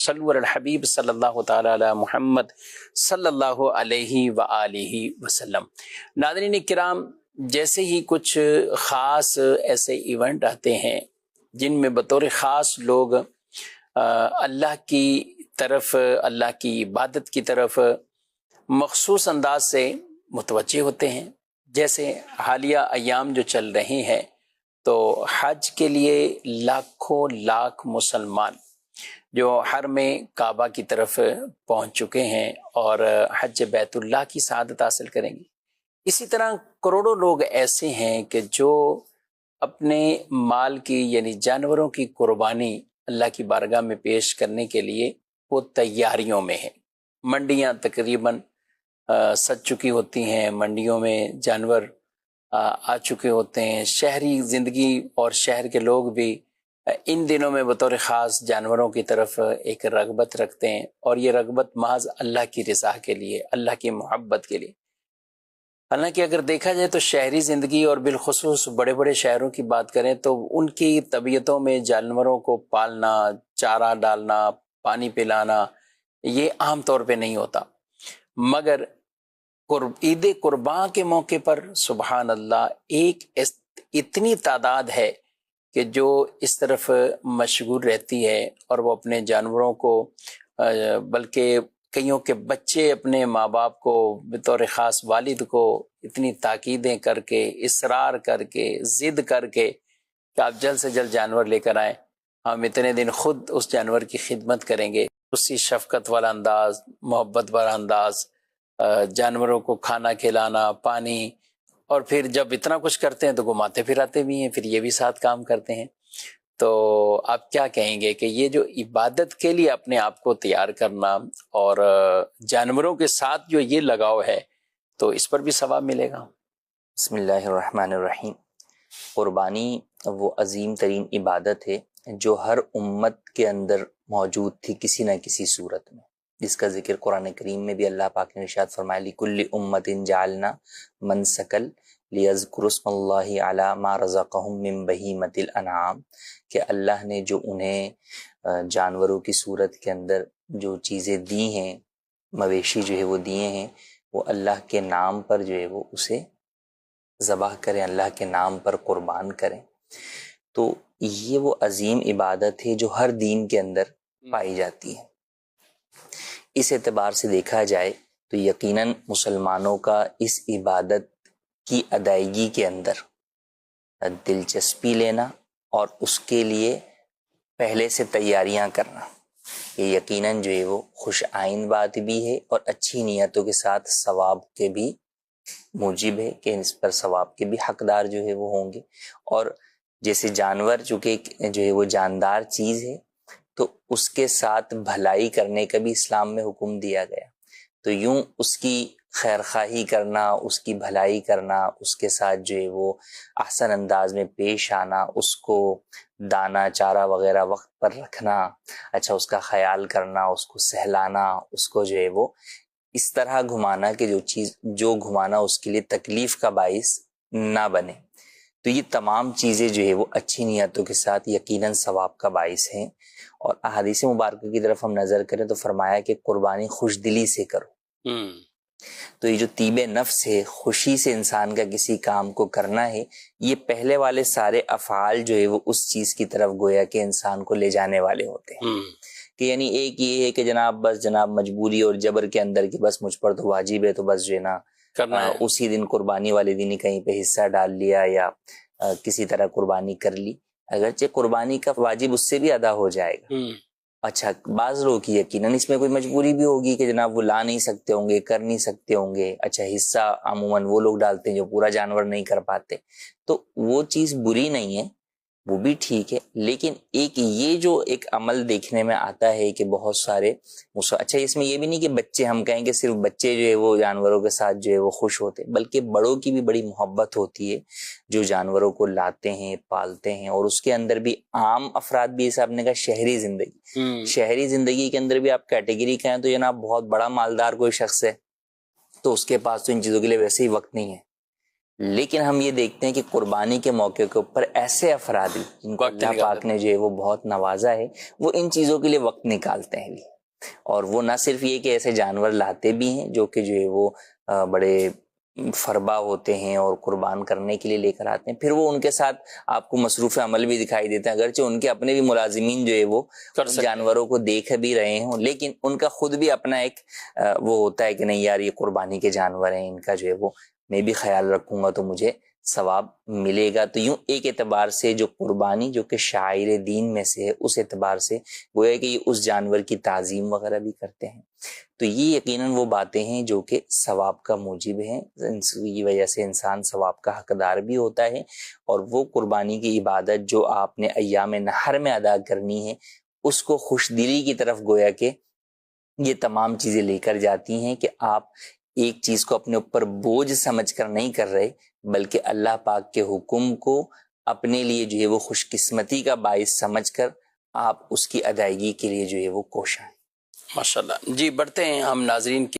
صلو علی الحبیب صلی اللہ تعالی علی محمد صلی اللہ علیہ وآلہ وسلم۔ ناظرین کرام، جیسے ہی کچھ خاص ایسے ایونٹ آتے ہیں جن میں بطور خاص لوگ اللہ کی طرف، اللہ کی عبادت کی طرف مخصوص انداز سے متوجہ ہوتے ہیں، جیسے حالیہ ایام جو چل رہے ہیں، تو حج کے لیے لاکھوں لاکھ مسلمان جو حرم کعبہ کی طرف پہنچ چکے ہیں اور حج بیت اللہ کی سعادت حاصل کریں گے۔ اسی طرح کروڑوں لوگ ایسے ہیں کہ جو اپنے مال کی یعنی جانوروں کی قربانی اللہ کی بارگاہ میں پیش کرنے کے لیے وہ تیاریوں میں ہیں۔ منڈیاں تقریباً سج چکی ہوتی ہیں، منڈیوں میں جانور آ چکے ہوتے ہیں۔ شہری زندگی اور شہر کے لوگ بھی ان دنوں میں بطور خاص جانوروں کی طرف ایک رغبت رکھتے ہیں، اور یہ رغبت محض اللہ کی رضا کے لیے، اللہ کی محبت کے لیے۔ حالانکہ اگر دیکھا جائے تو شہری زندگی اور بالخصوص بڑے بڑے شہروں کی بات کریں تو ان کی طبیعتوں میں جانوروں کو پالنا، چارہ ڈالنا، پانی پلانا یہ عام طور پہ نہیں ہوتا، مگر عید قرباں کے موقع پر سبحان اللہ ایک اتنی تعداد ہے کہ جو اس طرف مشغول رہتی ہے، اور وہ اپنے جانوروں کو بلکہ کئیوں کے بچے اپنے ماں باپ کو بطور خاص والد کو اتنی تاکیدیں کر کے، اصرار کر کے، ضد کر کے کہ آپ جلد سے جلد جانور لے کر آئیں، ہم اتنے دن خود اس جانور کی خدمت کریں گے۔ اسی شفقت والا انداز، محبت والا انداز، جانوروں کو کھانا کھلانا، پانی، اور پھر جب اتنا کچھ کرتے ہیں تو گھماتے پھراتے بھی ہیں، پھر یہ بھی ساتھ کام کرتے ہیں۔ تو آپ کیا کہیں گے کہ یہ جو عبادت کے لیے اپنے آپ کو تیار کرنا اور جانوروں کے ساتھ جو یہ لگاؤ ہے، تو اس پر بھی ثواب ملے گا؟ بسم اللہ الرحمن الرحیم۔ قربانی وہ عظیم ترین عبادت ہے جو ہر امت کے اندر موجود تھی کسی نہ کسی صورت میں، جس کا ذکر قرآن کریم میں بھی اللہ پاک نے ارشاد فرمایا لِكُلِّ أُمَّةٍ جَعَلْنَا مَنْسَكًا لِيَذْكُرُوا اسْمَ اللَّهِ عَلَى مَا رَزَقَهُم مِّن بَهِيمَةِ الْأَنْعَامِ، کہ اللہ نے جو انہیں جانوروں کی صورت کے اندر جو چیزیں دی ہیں، مویشی جو ہے وہ دیے ہیں، وہ اللہ کے نام پر جو ہے وہ اسے ذبح کریں، اللہ کے نام پر قربان کریں۔ تو یہ وہ عظیم عبادت ہے جو ہر دین کے اندر پائی جاتی ہے۔ اس اعتبار سے دیکھا جائے تو یقیناً مسلمانوں کا اس عبادت کی ادائیگی کے اندر دلچسپی لینا اور اس کے لیے پہلے سے تیاریاں کرنا، یہ یقیناً جو ہے وہ خوش آئند بات بھی ہے، اور اچھی نیتوں کے ساتھ ثواب کے بھی موجب ہے کہ اس پر ثواب کے بھی حقدار جو ہے وہ ہوں گے۔ اور جیسے جانور چونکہ جو ہے وہ جاندار چیز ہے، تو اس کے ساتھ بھلائی کرنے کا بھی اسلام میں حکم دیا گیا، تو یوں اس کی خیر خواہی کرنا، اس کی بھلائی کرنا، اس کے ساتھ جو ہے وہ احسن انداز میں پیش آنا، اس کو دانہ چارہ وغیرہ وقت پر رکھنا، اچھا اس کا خیال کرنا، اس کو سہلانا، اس کو جو ہے وہ اس طرح گھمانا کہ جو گھمانا اس کے لیے تکلیف کا باعث نہ بنے، تو یہ تمام چیزیں جو ہے وہ اچھی نیتوں کے ساتھ یقیناً ثواب کا باعث ہیں۔ اور احادیث مبارکہ کی طرف ہم نظر کریں تو فرمایا کہ قربانی خوش دلی سے کرو۔ تو یہ جو طیب نفس ہے، خوشی سے انسان کا کسی کام کو کرنا ہے، یہ پہلے والے سارے افعال جو ہے وہ اس چیز کی طرف گویا کہ انسان کو لے جانے والے ہوتے ہیں، کہ یعنی ایک یہ ہے کہ جناب مجبوری اور جبر کے اندر کہ بس مجھ پر تو واجب ہے، تو بس جو ہے نا اسی دن قربانی والے دن ہی کہیں پہ حصہ ڈال لیا یا کسی طرح قربانی کر لی، اگرچہ قربانی کا واجب اس سے بھی ادا ہو جائے گا۔ اچھا بعض لوگوں کی یقیناً اس میں کوئی مجبوری بھی ہوگی کہ جناب وہ لا نہیں سکتے ہوں گے، کر نہیں سکتے ہوں گے، اچھا حصہ عموماً وہ لوگ ڈالتے ہیں جو پورا جانور نہیں کر پاتے، تو وہ چیز بری نہیں ہے، وہ بھی ٹھیک ہے، لیکن ایک یہ جو ایک عمل دیکھنے میں آتا ہے کہ بہت سارے اچھا اس میں یہ بھی نہیں کہ بچے، ہم کہیں کہ صرف بچے جو ہے وہ جانوروں کے ساتھ جو ہے وہ خوش ہوتے، بلکہ بڑوں کی بھی بڑی محبت ہوتی ہے جو جانوروں کو لاتے ہیں، پالتے ہیں، اور اس کے اندر بھی عام افراد بھی، جیسے آپ نے کہا شہری زندگی کے اندر بھی آپ کیٹیگری کہیں تو جناب بہت بڑا مالدار کوئی شخص ہے تو اس کے پاس تو ان چیزوں کے لیے ویسے ہی وقت نہیں ہے، لیکن ہم یہ دیکھتے ہیں کہ قربانی کے موقع کے اوپر ایسے افراد جن کو اللہ پاک نے جو ہے وہ بہت نوازا ہے، وہ ان چیزوں کے لیے وقت نکالتے ہیں بھی، اور وہ نہ صرف یہ کہ ایسے جانور لاتے بھی ہیں جو کہ جو ہے وہ بڑے فربا ہوتے ہیں اور قربان کرنے کے لیے لے کر آتے ہیں، پھر وہ ان کے ساتھ آپ کو مصروف عمل بھی دکھائی دیتا ہے، اگرچہ ان کے اپنے بھی ملازمین جو ہے وہ جانوروں کو دیکھ بھی رہے ہوں، لیکن ان کا خود بھی اپنا ایک وہ ہوتا ہے کہ نہیں یار یہ قربانی کے جانور ہیں، ان کا جو ہے وہ میں بھی خیال رکھوں گا تو مجھے ثواب ملے گا۔ تو یوں ایک اعتبار سے جو قربانی جو کہ شعائر دین میں سے ہے، اس اعتبار سے گویا کہ یہ اس جانور کی تعظیم وغیرہ بھی کرتے ہیں۔ تو یہ یقیناً وہ باتیں ہیں جو کہ ثواب کا موجب ہیں، کی وجہ سے انسان ثواب کا حقدار بھی ہوتا ہے، اور وہ قربانی کی عبادت جو آپ نے ایام نحر میں ادا کرنی ہے، اس کو خوش دلی کی طرف گویا کہ یہ تمام چیزیں لے کر جاتی ہیں کہ آپ ایک چیز کو اپنے اوپر بوجھ سمجھ کر نہیں کر رہے، بلکہ اللہ پاک کے حکم کو اپنے لیے جو ہے وہ خوش قسمتی کا باعث سمجھ کر آپ اس کی ادائیگی کے لیے جو ہے وہ کوشاں ہیں۔ ماشاءاللہ۔ جی بڑھتے ہیں ہم ناظرین کی